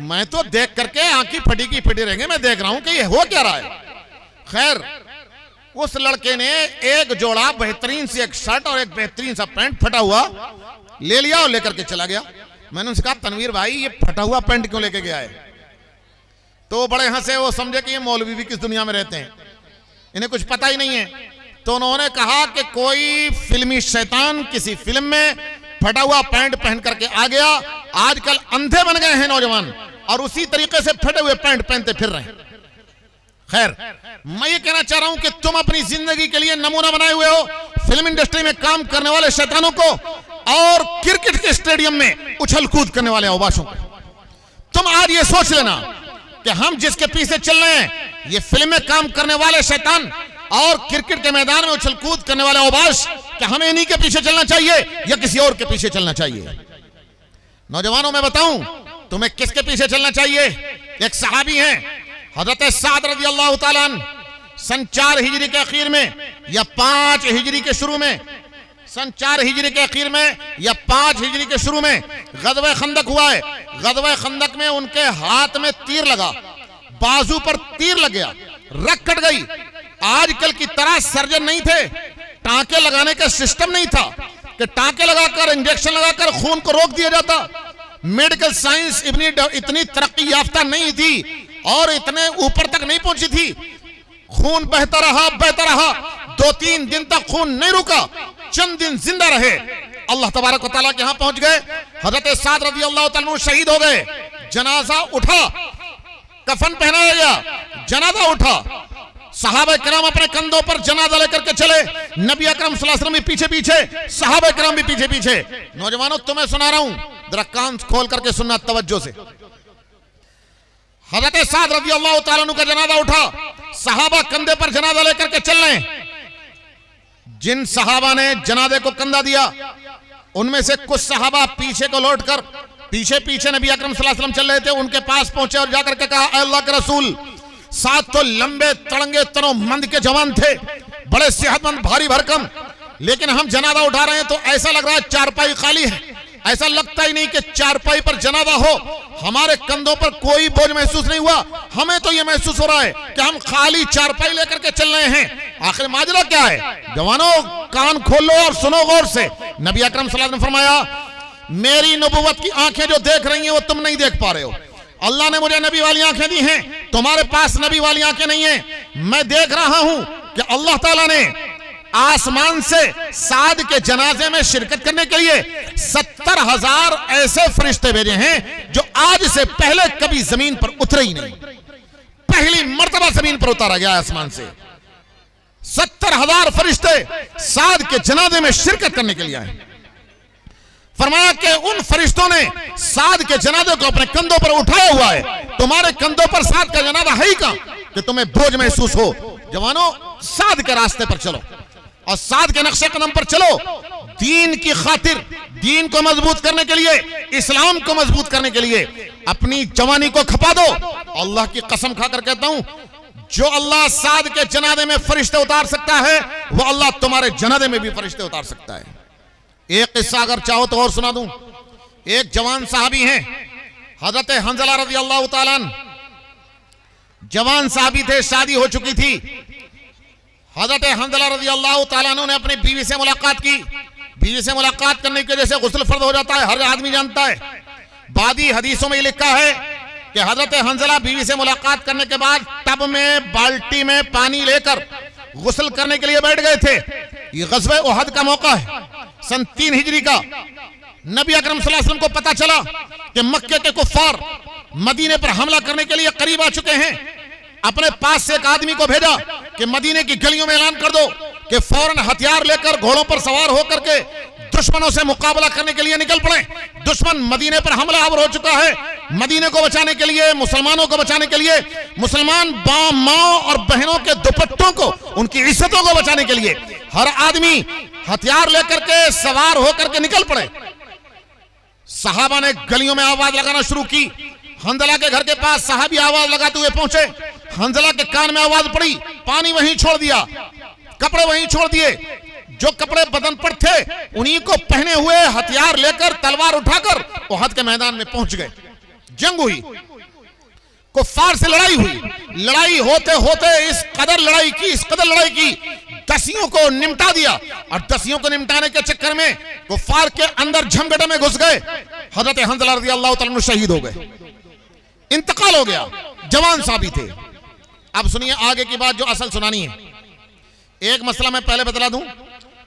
मैं तो देख करके आंखी फटी की फटी रहेंगे, मैं देख रहा हूं कि ये हो क्या रहा है। खैर, उस लड़के ने एक जोड़ा बेहतरीन सी एक शर्ट और एक बेहतरीन सा पैंट फटा हुआ ले लिया और लेकर के चला गया। मैंने उनसे कहा तनवीर भाई ये फटा हुआ पैंट क्यों लेके गया है? तो बड़े हंसे, वो समझे कि ये मौलवी भी किस दुनिया में रहते हैं, इन्हें कुछ पता ही नहीं है। तो उन्होंने कहा कि कोई फिल्मी शैतान किसी फिल्म में फटा हुआ पैंट पहन करके आ गया। आजकल अंधे बन गए हैं नौजवान और उसी तरीके से फटे हुए पैंट पहनते फिर रहे हैं। खैर, मैं ये कहना चाह रहा हूं कि तुम अपनी जिंदगी के लिए नमूना बनाए हुए हो फिल्म इंडस्ट्री में काम करने वाले शैतानों को और क्रिकेट के स्टेडियम में उछल कूद करने वाले अवबाशों को। तुम आज ये सोच लेना कि हम जिसके पीछे चल रहे हैं ये फिल्म में काम करने वाले शैतान और क्रिकेट के मैदान में उछल कूद करने वाले अवबाश, क्या हमें इन्हीं के पीछे चलना चाहिए या किसी और के पीछे चलना चाहिए? नौजवानों, मैं बताऊं तुम्हें किसके पीछे चलना चाहिए। एक सहाबी हैं हजरत साद रज़ी अल्लाह ताला अन्हु, सन 4 हिजरी के आखिर में या 5 हिजरी के शुरू में, सन 4 हिजरी के आखिर में या 5 हिजरी के शुरू में गज़वे खंदक हुआ है। गज़वे खंदक में उनके हाथ में तीर लगा, बाजू पर तीर लग गया, रग कट गई। आजकल की तरह सर्जन नहीं थे, टांके लगाने का सिस्टम नहीं था कि टांके लगाकर इंजेक्शन लगाकर खून को रोक दिया जाता। मेडिकल साइंस इतनी तरक्की याफ्ता नहीं थी और इतने ऊपर तक नहीं पहुंची थी। खून बहता रहा, 2-3 दिन तक खून नहीं रुका, चंद दिन जिंदा रहे। अल्लाह तबारक व तआला के यहां पहुंच गए। हजरत साद रज़ी अल्लाह ताला अन्हु शहीद हो गए। जनाजा उठा, कफन पहनाया गया, जनाजा उठा, सहाबा किराम अपने कंधों पर जनाजा लेकर के चले, नबी अकरम सल्लल्लाहु अलैहि वसल्लम भी पीछे पीछे, सहाबा किराम भी पीछे पीछे। नौजवानों, तुम्हें सुना रहा हूं, जरा कान खोल करके सुनना तवज्जो से। हजरत साद रज़ी अल्लाह ताला अन्हु का जनाजा उठा, सहाबा कंधे पर जनाजा लेकर के चल रहे हैं। जिन सहाबा ने जनाजे को कंधा दिया उनमें से कुछ सहाबा पीछे को लौटकर पीछे पीछे नबी अकरम सल्लल्लाहु अलैहि वसल्लम चल रहे थे, उनके पास पहुंचे और जाकर के कहा, अल्लाह के रसूल, साथ तो लंबे तड़ंगे तनो मंद के जवान थे, बड़े सेहतमंद भारी भरकम, लेकिन हम जनाजा उठा रहे हैं तो ऐसा लग रहा है चारपाई खाली है, ऐसा लगता ही नहीं कि चारपाई पर जनाजा हो। हमारे कंधों पर कोई बोझ महसूस नहीं हुआ, हमें तो यह महसूस हो रहा है कि हम खाली चारपाई लेकर के चल रहे हैं। आखिर माजरा क्या है? जवानों, कान खोलो और सुनो गौर से। नबी अकरम सल्लल्लाहु अलैहि वसल्लम ने फरमाया, मेरी नबुव्वत की आंखें जो देख रही हैं वो तुम नहीं देख पा रहे हो। अल्लाह ने मुझे नबी वाली आंखें दी हैं, तुम्हारे पास नबी वाली आंखें नहीं हैं। मैं देख रहा हूं कि अल्लाह ताला ने आसमान से साद के जनाजे में शिरकत करने के लिए 70,000 ऐसे फरिश्ते भेजे हैं जो आज से पहले कभी जमीन पर उतरे ही नहीं। पहली मर्तबा जमीन पर उतारा गया आसमान से 70,000 फरिश्ते साद के जनाजे में शिरकत करने के लिए आए। फरमाया कि उन फरिश्तों ने साद के जनाजे को अपने कंधों पर उठाया हुआ है। तुम्हारे कंधों पर साद का जनाजा है ही कहां कि तुम्हें बोझ महसूस हो। जवानों, साद के रास्ते पर चलो और साद के नक्शे कदम पर चलो। दीन की खातिर, दीन को मजबूत करने के लिए, इस्लाम को मजबूत करने के लिए अपनी जवानी को खपा दो। अल्लाह की कसम खाकर कहता हूं, जो अल्लाह साद के जनाजे में फरिश्ते उतार सकता है वो अल्लाह तुम्हारे जनाजे में भी फरिश्ते उतार सकता है। एक किस्सा अगर चाहो तो और सुना दूं। एक जवान साहबी हैं, हजरत हंजला रज़ी अल्लाह ताला अन्हु, जवान साहबी थे, शादी हो चुकी थी। हजरत हंजला रज़ी अल्लाह ताला अन्हु ने अपनी बीवी से मुलाकात की। बीवी से मुलाकात करने की वजह से गुस्ल फर्ज हो जाता है, हर आदमी जानता है। बादी हदीसों में लिखा है कि हजरत हंजला बीवी से मुलाकात करने के बाद टब में, बाल्टी में पानी लेकर गुस्ल करने के लिए बैठ गए थे। ये ग़ज़वे उहद का मौका है, सन 3 हिजरी का। नबी अकरम सल्लल्लाहु अलैहि वसल्लम को पता चला कि मक्के के कुफ्फार मदीने पर हमला करने के लिए करीब आ चुके हैं। अपने पास से एक आदमी को भेजा कि मदीने की गलियों में ऐलान कर दो कि फौरन हथियार लेकर घोड़ों पर सवार होकर के दुश्मनों से मुकाबला करने के लिए निकल पड़े। दुश्मन मदीने पर हमलावर हो चुका है। मदीने को बचाने के लिए, मुसलमानों को बचाने के लिए, मुसलमान माओ और बहनों के दुपट्टों को, उनकी इज्जतों को बचाने के लिए हर आदमी हथियार लेकर के सवार होकर के निकल पड़े। सहाबा ने गलियों में आवाज लगाना शुरू की। हंजला के घर के पास साहबी आवाज लगाते हुए पहुंचे। हंजला के कान में आवाज पड़ी, पानी वहीं छोड़ दिया, कपड़े वहीं छोड़ दिए। जो कपड़े बदन पर थे उन्हीं को पहने हुए हथियार लेकर, तलवार उठाकर उहद के मैदान में पहुंच गए। जंग हुई, कुफ्फार से लड़ाई हुई। लड़ाई होते होते इस कदर लड़ाई की, दसियों को निमटा दिया। और दसियों को निमटाने के चक्कर में कुफ्फार के अंदर झमगटे में घुस गए। हजरत हंजला रज़ी अल्लाह तआला अन्हु शहीद हो गए, इंतकाल हो गया। जवान साहबी थे। अब सुनिए आगे की बात जो असल सुनानी है। एक मसला मैं पहले बतला दूं।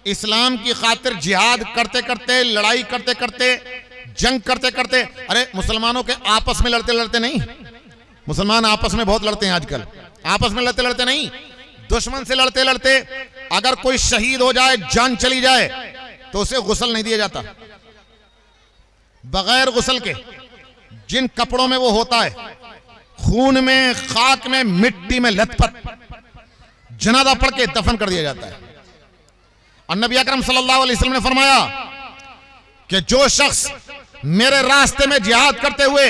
इस्लाम की खातिर जिहाद करते करते, लड़ाई करते करते, जंग करते करते, अरे मुसलमानों के आपस में लड़ते लड़ते नहीं, मुसलमान आपस में बहुत लड़ते हैं आजकल। आपस में लड़ते लड़ते नहीं, दुश्मन से लड़ते लड़ते अगर कोई शहीद हो जाए, जान चली जाए, तो उसे गुस्ल नहीं दिया जाता। बगैर गुस्ल के जिन कपड़ों में वो होता है, खून में, खाक में, मिट्टी में लथपथ, जनाजा पढ़ के दफन कर दिया जाता है। और नबी अकरम सल्लल्लाहु अलैहि वसल्लम ने फरमाया कि जो शख्स मेरे रास्ते में जिहाद करते हुए,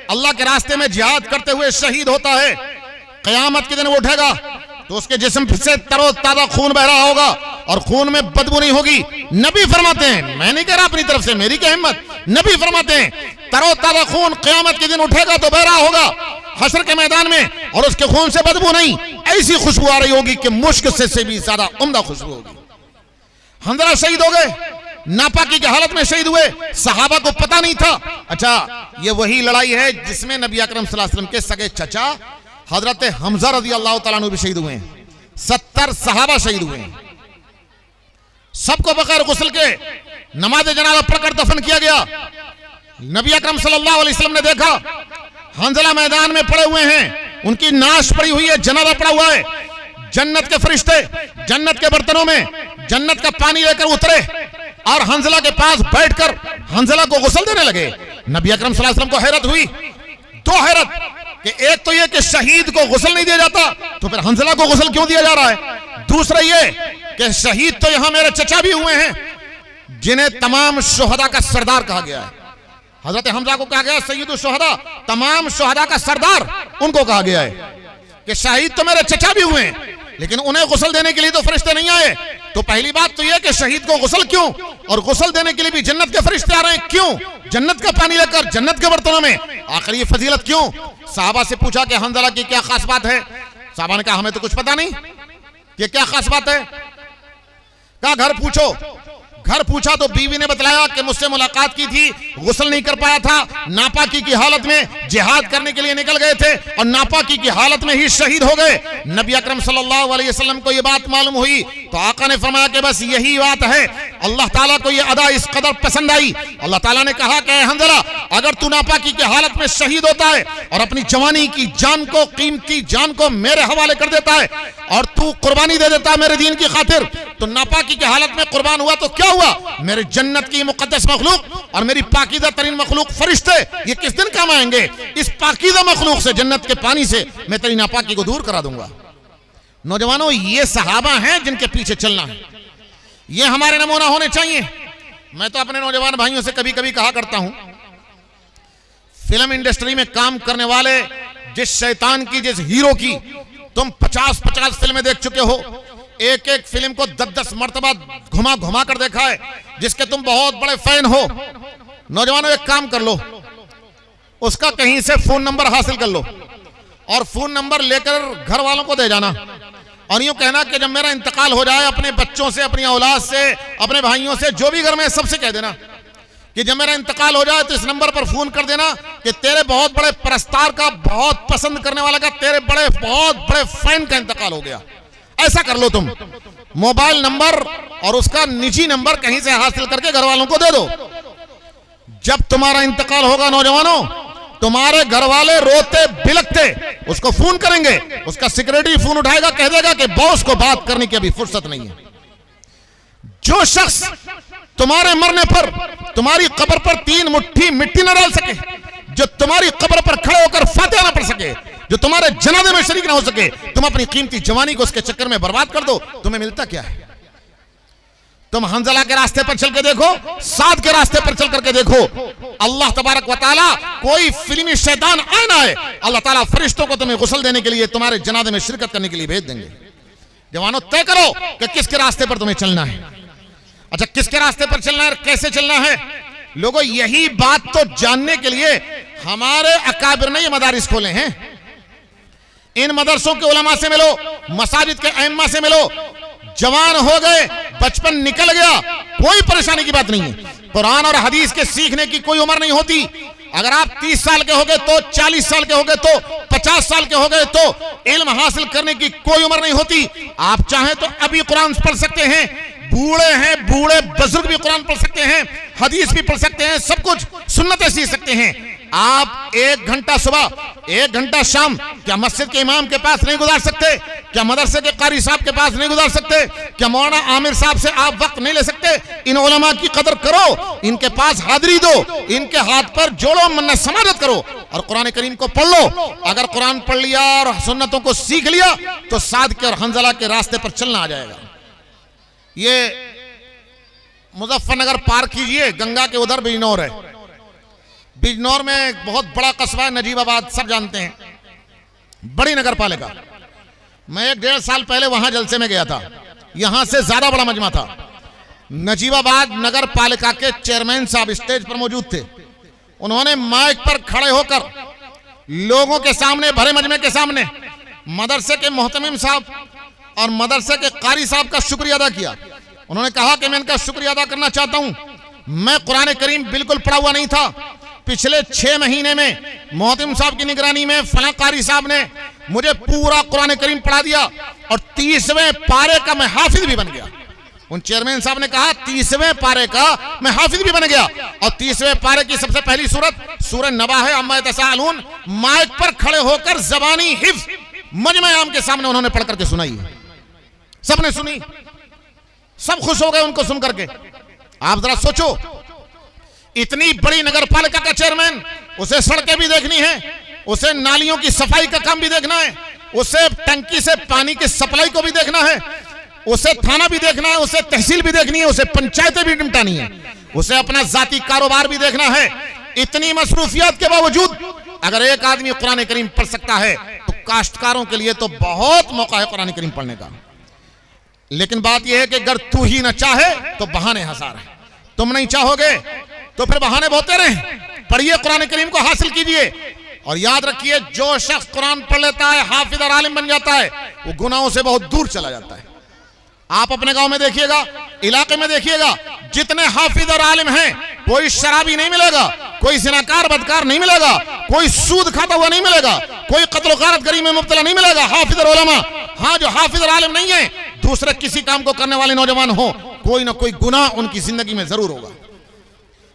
अल्लाह के रास्ते में जिहाद करते हुए शहीद होता है, क़यामत के दिन वो उठेगा तो उसके जिस्म से तरोताजा खून बह रहा होगा और खून में बदबू नहीं होगी। नबी फरमाते हैं, मैं नहीं कह रहा अपनी तरफ से, मेरी क्या हिम्मत, नबी फरमाते हैं तरोताजा खून क़यामत के दिन उठेगा तो बह रहा होगा हश्र के मैदान में, और उसके खून से बदबू नहीं, ऐसी खुशबू आ रही होगी कि मुश्क से भी ज्यादा उम्दा खुशबू होगी। हंजला शहीद हो गए, नापाकी की हालत में शहीद हुए। सहाबा को पता नहीं था। अच्छा, ये वही लड़ाई है जिसमें नबी अकरम सल्लल्लाहु अलैहि वसल्लम के सगे चचा हजरत हमजा रज़ी अल्लाह ताला अन्हु भी शहीद हुए हैं। 70 सहाबा शहीद हुए हैं। सबको बगैर गुस्ल के नमाज जनाजा पढ़कर दफन किया गया। नबी अकरम सल्लल्लाहु अलैहि वसल्लम ने देखा हंजला मैदान में पड़े हुए हैं, उनकी नाश पड़ी हुई है, जनाजा पड़ा हुआ है। जन्नत के फरिश्ते जन्नत के बर्तनों में जन्नत का पानी लेकर उतरे और हंजला के पास बैठकर हंजला को गुस्ल देने लगे। नबी अकरम सल्लल्लाहु अलैहि वसल्लम को हैरत हुई। दो हैरत कि एक तो ये कि शहीद को गुस्ल नहीं दिया जाता, तो फिर हंजला को गुस्ल क्यों दिया जा रहा है। दूसरा ये कि शहीद तो यहां मेरे चचा भी हुए हैं, जिन्हें तमाम शुहदा का सरदार कहा गया है। हजरत हमजा को कहा गया सैयदुल शुहदा, तमाम शुहदा का सरदार उनको कहा गया है कि शहीद तो मेरे चचा भी हुए हैं, लेकिन उन्हें गुस्ल देने के लिए तो फरिश्ते नहीं आए। तो पहली बात तो यह कि शहीद को गुस्ल क्यों, और गुस्ल देने के लिए भी जन्नत के फरिश्ते आ रहे हैं क्यों, जन्नत का पानी लेकर जन्नत के बर्तनों में, आखिर ये फजीलत क्यों। साहबा से पूछा कि हंज़ला की क्या खास बात है। साहबा ने कहा हमें तो कुछ पता नहीं ये क्या खास बात है। कहा घर पूछा तो बीवी ने बतलाया कि मुझसे मुलाकात की थी, गुस्ल नहीं कर पाया था, नापाकी की हालत में जिहाद करने के लिए निकल गए थे और नापाकी की हालत में ही शहीद हो गए। नबी अकरम सल्लल्लाहु अलैहि वसल्लम को यह बात मालूम हुई तो आका ने फरमाया कि बस यही बात है। अल्लाह ताला को यह अदा इस कदर पसंद आई, अल्लाह ताला ने कहा कि हंज़ला अगर तू नापाकी की हालत में शहीद होता है और अपनी जवानी की जान को, कीमती जान को मेरे हवाले कर देता है और तू कुर्बानी दे देता है मेरे दीन की खातिर, तो नापाकी की हालत में कुर्बान हुआ तो क्या हुआ, मेरे जन्नत की मुकद्दस मखलूक और मेरी पाकीज़ा तरीन मखलूक फरिश्ते ये किस दिन काम आएंगे। इस पाकीज़ा मखलूक से, जन्नत के पानी से मैं तेरी नापाकी को दूर करा दूंगा। नौजवानों, ये सहाबा हैं जिनके पीछे चलना है, ये हमारे नमूना होने चाहिए। मैं तो अपने नौजवान भाइयों से कभी कभी कहा करता हूं, फिल्म इंडस्ट्री में काम करने वाले जिस शैतान की, जिस हीरो की तुम 50-50 फिल्में देख चुके हो, एक एक फिल्म को 10-10 मर्तबा घुमा घुमा कर देखा है, जिसके तुम बहुत बड़े फैन हो, नौजवानों एक काम कर लो, उसका कहीं से फोन नंबर हासिल कर लो और फोन नंबर लेकर घर वालों को दे जाना और यूं कहना कि जब मेरा इंतकाल हो जाए, अपने बच्चों से, अपनी औलाद से, अपने भाइयों से, जो भी घर में सबसे कह देना कि जब मेरा इंतकाल हो जाए तो इस नंबर पर फोन कर देना कि तेरे बहुत बड़े परस्तार का, बहुत पसंद करने वाला का, तेरे बहुत बड़े फैन का इंतकाल हो गया। ऐसा कर लो, तुम मोबाइल नंबर और उसका निजी नंबर कहीं से हासिल करके घर वालों को दे दो। जब तुम्हारा इंतकाल होगा नौजवानों, तुम्हारे घर वाले रोते बिलखते उसको फोन करेंगे, उसका सिक्योरिटी फोन उठाएगा, कह देगा कि बॉस को बात करने की अभी फुर्सत नहीं है। जो शख्स तुम्हारे मरने पर तुम्हारी कब्र पर 3 मुट्ठी मिट्टी न डाल सके, जो तुम्हारी कब्र पर खड़े होकर फातिहा न पढ़ सके, जो तुम्हारे जनाजे में शरीक ना हो सके, तुम अपनी कीमती जवानी को उसके चक्कर में बर्बाद कर दो, तुम्हें मिलता क्या है। तुम हंज़ला के रास्ते पर चल के देखो, साद के रास्ते पर चल करके देखो, अल्लाह तबारक व तआला कोई फिल्मी शैतान आए ना आए, अल्लाह ताला फरिश्तों को तुम्हें गुस्ल देने के लिए, तुम्हारे जनाजे में शिरकत करने के लिए भेज देंगे। जवानों, तय करो कि किसके रास्ते पर तुम्हें चलना है। अच्छा, किसके रास्ते पर चलना है, कैसे चलना है। लोगों, यही बात तो जानने के लिए हमारे अकाबिर ने ये मदारिस खोले हैं। इन मदरसों के उलमा से मिलो, मसाजिद के अइम्मा से मिलो, जवान हो गए, बचपन निकल गया, कोई परेशानी की बात नहीं है। कुरान और हदीस के सीखने की कोई उम्र नहीं होती। अगर आप 30 साल के हो गए तो, 40 साल के हो गए तो, 50 साल के हो गए तो, इल्म हासिल करने की कोई उम्र नहीं होती। आप चाहें तो अभी कुरान पढ़ सकते हैं, बूढ़े हैं, बूढ़े बुजुर्ग भी कुरान पढ़ सकते हैं, हदीस भी पढ़ सकते हैं, सब कुछ सुन्नतें सीख सकते हैं। आप 1 घंटा सुबह, 1 घंटा शाम क्या मस्जिद के इमाम के पास नहीं गुजार सकते? क्या मदरसे के कारी साहब के पास नहीं गुजार सकते? क्या मौलाना आमिर साहब से आप वक्त नहीं ले सकते? इन उलमा की कदर करो, इनके पास हाजिरी दो, इनके हाथ पर जोड़ो, मन्नत समाजत करो और कुरान करीम को पढ़ लो। अगर कुरान पढ़ लिया और सुन्नतों को सीख लिया तो साद के और हंज़ला के रास्ते पर चलना आ जाएगा। ये मुजफ्फरनगर पार कीजिए, गंगा के उधर बिजनौर है। बिजनौर में एक बहुत बड़ा कस्बा है नजीबाबाद, सब जानते हैं, बड़ी नगर पालिका। मैं 1-1.5 साल पहले वहां जलसे में गया था, यहां से ज्यादा बड़ा मजमा था। नजीबाबाद नगर पालिका के चेयरमैन साहब स्टेज पर मौजूद थे। उन्होंने माइक पर खड़े होकर लोगों के सामने, भरे मजमे के सामने, मदरसे के मोहतमिम साहब और मदरसे के कारी साहब का शुक्रिया अदा किया। उन्होंने कहा कि मैं इनका शुक्रिया अदा करना चाहता हूं, मैं कुरान करीम बिल्कुल पढ़ा हुआ नहीं था, पिछले 6 महीने में मोहतमिम साहब की निगरानी में फलां कारी साहब ने मुझे पूरा कुरान करीम पढ़ा दिया और 30वें पारे का मैं हाफिज भी बन गया। उन चेयरमैन साहब ने कहा 30वें पारे का मैं हाफिज भी बन गया और 30वें पारे की सबसे पहली सूरत सूरह नबा है, अम्मा यतसाअलून। माइक पर खड़े होकर जबानी हिफ्ज मजमे आम के सामने उन्होंने पढ़ करके सुनाई। सबने सुनी, सब खुश हो गए उनको सुन करके। आप जरा सोचो, इतनी बड़ी नगर पालिका का चेयरमैन, उसे सड़कें भी देखनी है, उसे नालियों की सफाई का काम भी देखना है, उसे टंकी से पानी की सप्लाई को भी देखना है, उसे थाना भी देखना है, उसे तहसील भी देखनी है, उसे पंचायतें भी निपटानी है, उसे अपना जाती कारोबार भी देखना है। इतनी मसरूफियत के बावजूद अगर एक आदमी कुरान करीम पढ़ सकता है तो काश्तकारों के लिए तो बहुत मौका है कुरान करीम पढ़ने का। लेकिन बात यह है कि अगर तू ही न चाहे तो बहाने हजार है, तुम नहीं चाहोगे तो फिर बहाने बहुते रहे। पढ़िए, कुरान करीम को हासिल कीजिए और याद रखिए जो शख्स कुरान पढ़ लेता है, हाफिज और आलिम बन जाता है, वो गुनाहों से बहुत दूर चला जाता है। आप अपने गांव में देखिएगा, इलाके में देखिएगा, जितने हाफिज और आलिम हैं कोई शराबी नहीं मिलेगा, कोई जिनाकार बदकार नहीं मिलेगा, कोई सूद खाता हुआ नहीं मिलेगा, कोई कत्ल गारत गरी में मुब्तला नहीं मिलेगा। हाफिज और उलमा, हाँ जो हाफिज और आलिम नहीं है, दूसरे किसी काम को करने वाले नौजवान हो, कोई ना कोई गुनाह उनकी जिंदगी में जरूर होगा।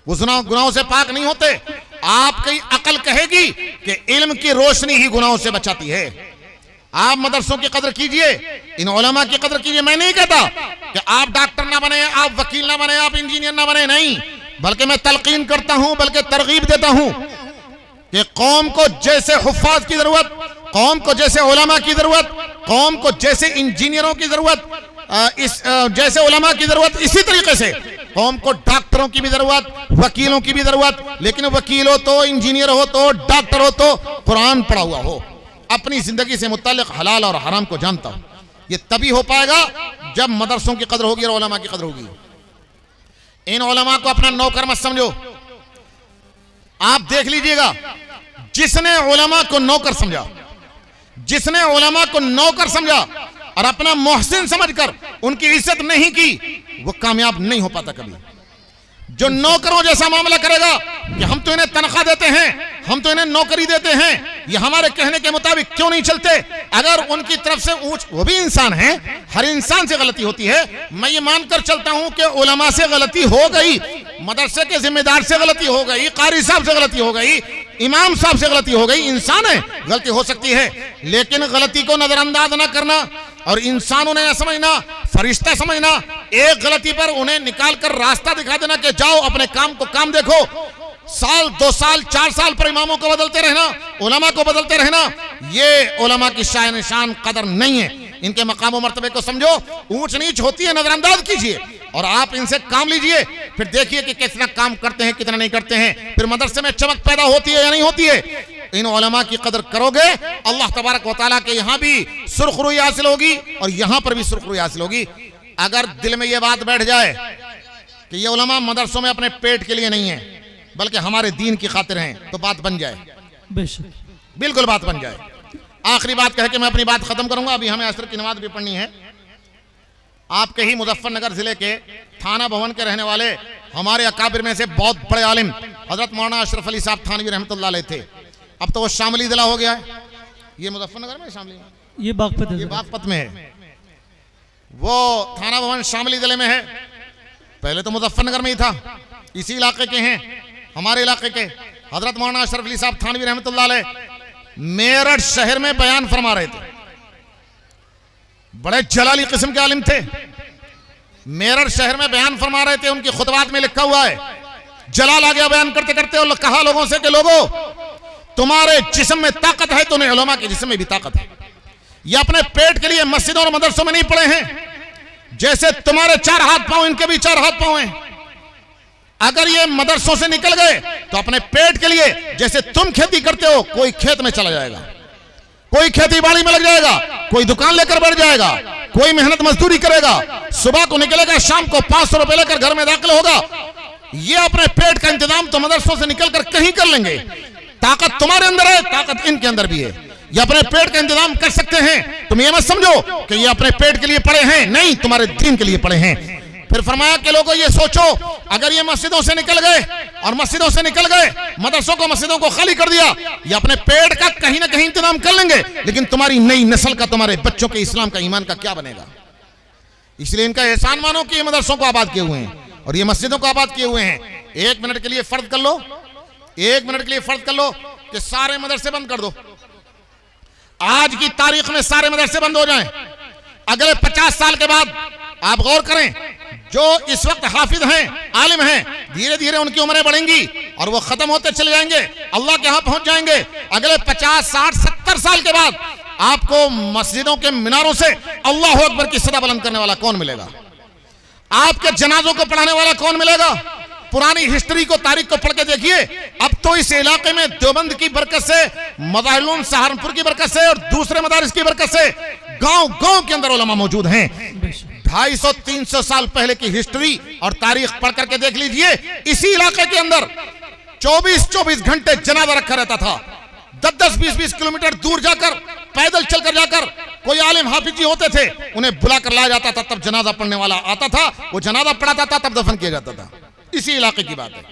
वो गुनाहों से पाक नहीं होते। आपकी अकल कहेगी कि इल्म की रोशनी ही गुनाहों से बचाती है। आप मदरसों की कदर कीजिए, इन उलमा की कदर कीजिए। मैं नहीं कहता कि आप डॉक्टर ना बने, आप वकील ना बने, आप इंजीनियर ना बने, नहीं, बल्कि मैं तलकीन करता हूं, बल्कि तरगीब देता हूं कि कौम को जैसे हुफ्फाज की जरूरत, कौम को जैसे उलमा की जरूरत, कौम को जैसे इंजीनियरों की जरूरत, जैसे उलमा की जरूरत, इसी तरीके से कौम को डॉक्टरों की भी जरूरत, वकीलों की भी जरूरत। लेकिन वकील हो तो, इंजीनियर हो तो, डॉक्टर हो तो कुरान पढ़ा हुआ हो, अपनी जिंदगी से मुताल्लिक हलाल और हराम को जानता हो। ये तभी हो पाएगा जब मदरसों की कदर होगी और उलमा की कदर होगी। इन उलमा को अपना नौकर मत समझो। आप देख लीजिएगा, जिसने उलमा को नौकर समझा, जिसने उलमा को नौकर समझा और अपना मोहसिन समझकर उनकी इज्जत नहीं की, वो कामयाब नहीं हो पाता कभी। जो नौकरों जैसा मामला करेगा कि हम तो इन्हें तनख्वाह देते हैं, हम तो इन्हें नौकरी देते हैं, ये हमारे कहने के मुताबिक क्यों नहीं चलते, अगर उनकी तरफ से ऊंच, वो भी इंसान है, हर इंसान से गलती होती है। मैं ये मानकर चलता हूं कि उलमा से गलती हो गई, मदरसे के जिम्मेदार से गलती हो गई, कारी साहब से गलती हो गई, इमाम साहब से गलती हो गई, इंसान है, गलती हो सकती है। लेकिन गलती को नजरअंदाज न करना और इंसानों ने न समझना, फरिश्ता समझना, एक गलती पर उन्हें निकाल कर रास्ता दिखा देना कि जाओ अपने काम को काम देखो। साल 2 साल 4 साल पर इमामों को बदलते रहना, उलमा को बदलते रहना, ये उलमा की शान निशान कदर नहीं है। इनके मकाम और मर्तबे को समझो, ऊंच नीच होती है, नजरअंदाज कीजिए और आप इनसे काम लीजिए, फिर देखिए कि कितना काम करते हैं, कितना नहीं करते हैं, फिर मदरसे में चमक पैदा होती है या नहीं होती है। इन उलमा की कदर करोगे, अल्लाह तबारक व तआला के यहाँ भी सुरखरुई हासिल होगी और यहाँ पर भी सुरखरुई हासिल होगी। अगर दिल में यह बात बैठ जाए कि ये उलमा मदरसों में अपने पेट के लिए नहीं है बल्कि हमारे दीन की खातिर हैं, तो बात बन जाए, बिल्कुल बात बन जाए। आखिरी बात कह के मैं अपनी बात खत्म करूंगा, अभी हमें असर की नमाज भी पढ़नी है। आपके ही मुजफ्फरनगर जिले के थाना भवन के रहने वाले हमारे अकाबिर में से बहुत बड़े आलिम हजरत मौलाना अशरफ अली साहब थानवी रहमतुल्लाह अलैह थे। अब तो वो शामली जिला हो गया है। ये मुजफ्फरनगर में, शामली में, ये बागपत में है। वो थाना भवन शामली जिले में है, पहले तो मुजफ्फरनगर में ही था। इसी इलाके के हैं, हमारे इलाके के हजरत मौलाना अशरफ अली साहब थानवी रहमतुल्लाह अलैह मेरठ शहर में बयान फरमा रहे थे। बड़े जलाली किस्म के आलिम थे, मेरठ शहर में बयान फरमा रहे थे। उनकी खुतबात में लिखा हुआ है, जलाल आ गया बयान करते करते और कहा लोगों से कि लोगों, तुम्हारे जिस्म में ताकत है तो उन्हें उलमा के जिस्म में भी ताकत है। ये अपने पेट के लिए मस्जिदों और मदरसों में नहीं पड़े हैं। जैसे तुम्हारे 4 हाथ पांव, इनके भी 4 हाथ पांव हैं। अगर ये मदरसों से निकल गए तो अपने पेट के लिए, जैसे तुम खेती करते हो, कोई खेत में चला जाएगा, कोई खेती बाड़ी में लग जाएगा, कोई दुकान लेकर बैठ जाएगा, कोई मेहनत मजदूरी करेगा, सुबह को निकलेगा, शाम को 500 रुपए लेकर घर में दाखिल होगा। ये अपने पेट का इंतजाम तो मदरसों से निकलकर कहीं कर लेंगे। ताकत तुम्हारे अंदर है, ताकत इनके अंदर भी है। ये अपने पेट का इंतजाम कर सकते हैं। तुम ये मत समझो कि ये अपने पेट के लिए पड़े हैं, नहीं, तुम्हारे दीन के लिए पड़े हैं। फिर फरमाया कि लोगों ये सोचो, अगर ये मस्जिदों से निकल गए और मस्जिदों से निकल गए, मदरसों को मस्जिदों को खाली कर दिया, ये अपने पेट का कहीं ना कहीं इंतजाम कर लेंगे, लेकिन तुम्हारी नई नस्ल का, तुम्हारे बच्चों के इस्लाम का, ईमान का क्या बनेगा। इसलिए इनका एहसान मानो कि ये मदरसों को आबाद किए हुए हैं और ये मस्जिदों को आबाद किए हुए हैं। 1 मिनट के लिए फर्ज कर लो, 1 मिनट के लिए फर्ज कर लो कि सारे मदरसे बंद कर दो। आज की तारीख में सारे मदरसे बंद हो जाएं। अगले 50 साल के बाद आप गौर करें, जो इस वक्त हाफिज हैं, आलिम हैं, धीरे धीरे उनकी उम्रें बढ़ेंगी और वो खत्म होते चले जाएंगे, अल्लाह के यहां पहुंच जाएंगे। अगले 50, 60, 70 साल के बाद आपको मस्जिदों के मीनारों से अल्लाह अकबर की सदा बुलंद करने वाला कौन मिलेगा? आपके जनाजों को पढ़ाने वाला कौन मिलेगा? पुरानी हिस्ट्री को, तारीख को पढ़ के देखिए। अब तो इस इलाके में देवबंद की बरकत से, मदारिस सहारनपुर की बरकत से और दूसरे मदारिस की बरकत से गांव गांव के अंदर उलमा मौजूद हैं। 250-300 साल पहले की हिस्ट्री और तारीख पढ़ करके देख लीजिए। इसी इलाके के अंदर 24-24 घंटे जनाजा रखा रहता था। 10-10, 20-20 किलोमीटर दूर जाकर, पैदल चलकर जाकर कोई आलिम हाफिज जी होते थे, उन्हें बुलाकर लाया जाता था, तब जनाजा पढ़ने वाला आता था, वो जनाजा पढ़ाता था, तब दफन किया जाता था। इसी इलाके की बात है।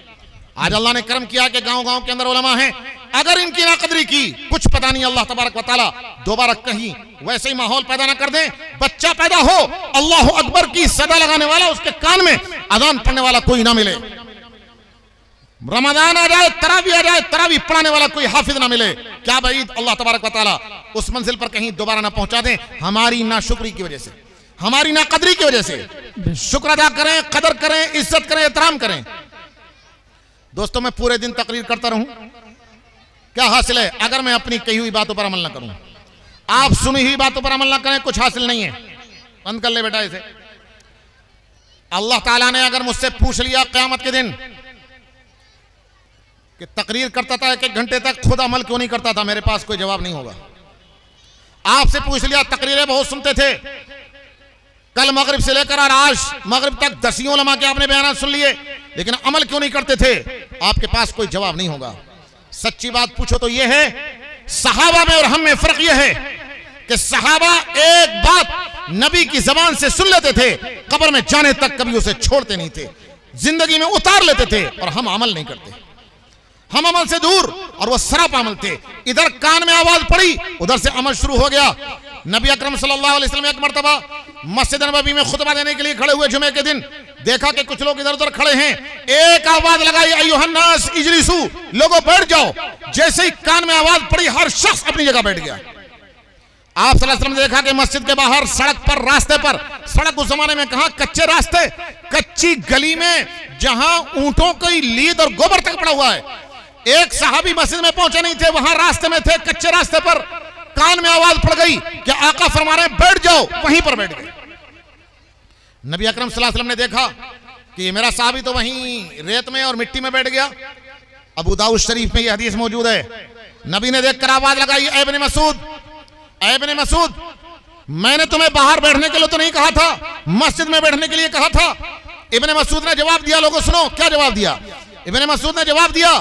आज अल्लाह ने करम किया कि गांव गांव के अंदर उलमा हैं। अगर इनकी नाकदरी की, कुछ पता नहीं, अल्लाह तबारक व तआला दोबारा कहीं वैसे ही माहौल पैदा ना कर दे, बच्चा पैदा हो, अल्लाह अकबर की सदा लगाने वाला, उसके कान में अजान पढ़ने वाला कोई ना मिले। रमजान आ जाए, तरावी आ जाए, तरावी पढ़ाने वाला कोई हाफिज ना मिले। क्या भाई, अल्लाह तबारक व तआला उस मंजिल पर कहीं दोबारा ना पहुंचा दे, हमारी नाशुक्री की वजह से, हमारी नाकदरी की वजह से। शुक्र अदा करें, कदर करें, इज्जत करें, एहतराम करें। दोस्तों, मैं पूरे दिन तकरीर करता रहूं, क्या हासिल है अगर मैं अपनी कही हुई बातों पर अमल ना करूं? आप सुनी हुई बातों पर अमल ना करें, कुछ हासिल नहीं है। बंद कर ले बेटा इसे। अल्लाह ताला ने अगर मुझसे पूछ लिया क़यामत के दिन कि तकरीर करता था 1-1 घंटे तक, खुद अमल क्यों नहीं करता था, मेरे पास कोई जवाब नहीं होगा। आपसे पूछ लिया, तकरीरें बहुत सुनते थे, कल मगरिब से लेकर आज मगरिब तक 10 उलमा के आपने बयान सुन लिए, लेकिन अमल क्यों नहीं करते थे, आपके पास कोई जवाब नहीं होगा। सच्ची बात पूछो तो यह है, सहाबा में और हम में फर्क यह है कि सहाबा एक बात नबी की जबान से सुन लेते थे, कब्र में जाने तक कभी उसे छोड़ते नहीं थे, जिंदगी में उतार लेते थे, और हम अमल नहीं करते। हम अमल से दूर, और वो सराप अमल थे। इधर कान में आवाज पड़ी, उधर से अमल शुरू हो गया। नबी अकरम सल्लल्लाहु अलैहि वसल्लम एक मर्तबा मस्जिद नबवी में खुतबा देने के लिए खड़े हुए जुमे के दिन, देखा कि कुछ लोग इधर उधर खड़े हैं। एक आवाज लगाई, अय्युहन्नास इजलिसू, लोगों बैठ जाओ। जैसे ही कान में आवाज पड़ी, हर शख्स अपनी जगह बैठ गया। आप सल्लल्लाहु अलैहि वसल्लम ने देखा कि मस्जिद के बाहर सड़क पर, रास्ते पर, सड़क उस जमाने में कहा कच्चे रास्ते, कच्ची गली में जहां ऊंटों की लीद और गोबर तक पड़ा हुआ है, एक सहाबी मस्जिद में पहुंचे नहीं थे, वहां रास्ते में थे, कच्चे रास्ते पर। कान में आवाज पड़ गई कि आका फरमा रहे हैं बैठ जाओ, वहीं पर बैठ गए। नबी अकरम सल्लल्लाहु अलैहि वसल्लम ने देखा कि मेरा सहाबी तो वहीं रेत में और मिट्टी में बैठ गया। अबू दाऊद शरीफ में यह हदीस मौजूद है। नबी ने देखकर आवाज लगाई, ऐ इब्ने मसूद, ऐ इब्ने मसूद, मैंने तुम्हें बाहर बैठने के लिए तो नहीं कहा था, मस्जिद में बैठने के लिए कहा था। इब्ने मसूद ने जवाब दिया, लोगों सुनो क्या जवाब दिया। इब्ने मसूद ने जवाब दिया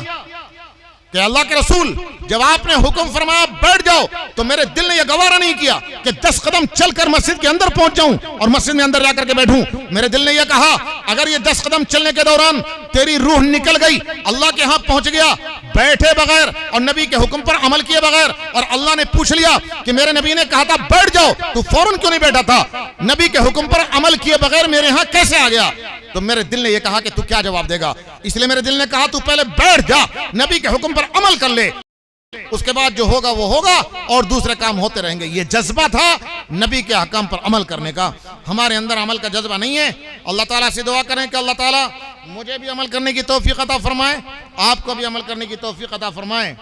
कि अल्लाह के रसूल, जब आपने हुक्म फरमाया बैठ जाओ, तो मेरे दिल ने यह गवारा नहीं किया कि 10 कदम चलकर मस्जिद के अंदर पहुंच जाऊं और मस्जिद में अंदर जाकर के बैठूं। मेरे दिल ने यह कहा, अगर ये 10 कदम चलने के दौरान तेरी रूह निकल गई, अल्लाह के यहां पहुंच गया बैठे बगैर और नबी के हुक्म पर अमल किए बगैर, और अल्लाह ने पूछ लिया कि मेरे नबी ने कहा था बैठ जाओ, तू फौरन क्यों नहीं बैठा था? नबी के हुक्म पर अमल किए बगैर मेरे यहां कैसे आ गया? तो मेरे दिल ने यह कहा कि तू क्या जवाब देगा, इसलिए मेरे दिल ने कहा तू पहले बैठ जा, नबी के हुक्म पर अमल कर ले, उसके बाद जो होगा वो होगा और दूसरे काम होते रहेंगे। ये जज्बा था नबी के हकाम पर अमल करने का। हमारे अंदर अमल का जज्बा नहीं है। अल्लाह ताला से दुआ करें कि अल्लाह ताला मुझे भी अमल करने की तौफीक अता फरमाए, आपको भी अमल करने की तौफीक अता फरमाए।